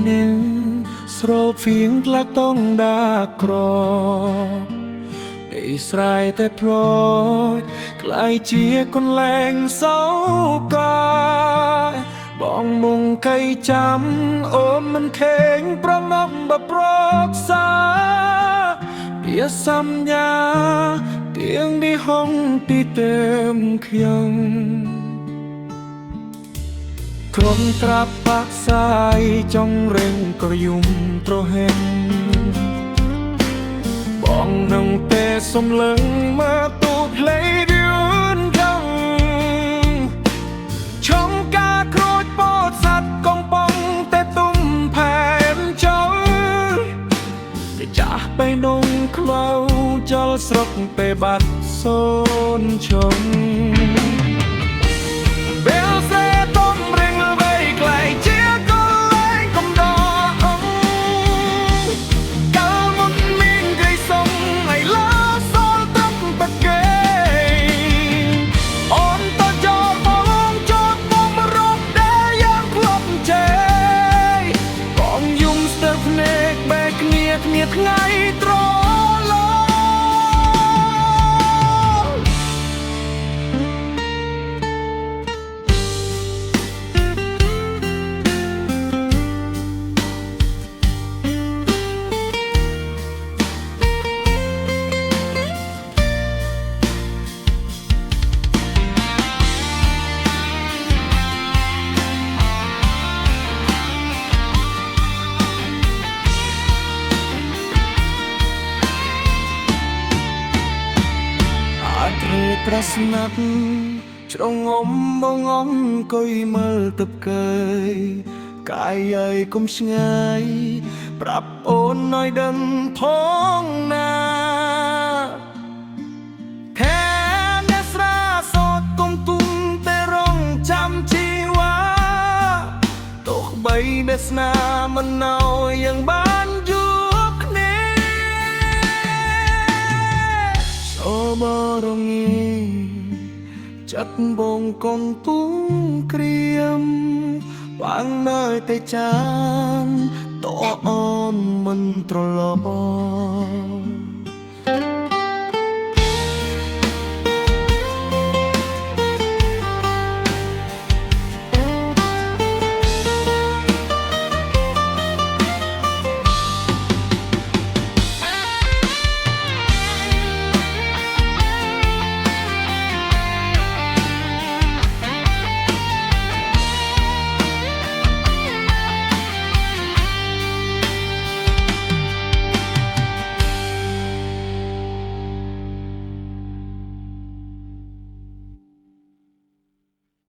នឹងស្រោបភៀងផ្លាក់តងដាក្រអីស្រ័យតែប្រយក្លាយជាកន្លែងសោកាបងមុងកៃចាំអូនមិនខេងប្រងំបប្រកសាយាសញ្ញាទៀងđi hongទីเต็มខ្ញុំក្រុមត្រាប់បាក់សាយចង់រែងក្រយំត្រហែងបងនឹងទេសំលឹងមកទូផ្លេយឿនកំឆុងការក្រូចពោតសัตว์កំប៉ុងតែទុំផែនចូលតែចាស់ไปនងក្លៅចលស្រុកពេលបាត់សូនឈំថ្ងៃត្រឡប់ប្រស្នាប់ច្រងំបងអង្គុយមើលទឹកកើយកាយអើយគុំឆ្ងាយប្រាប់អូនឲ្យដឹងផងណាខែអ្នកស្រាសតគុំទុំតែរងចាំជីវ៉ាទោះបីអ្នកស្នាមិនណោយ៉ាងបានជួបគ្នាសូមរងាចិត្តបងកូនទុំក្រៀមវាងនៅតែចានតអូនមិនត្រឡប់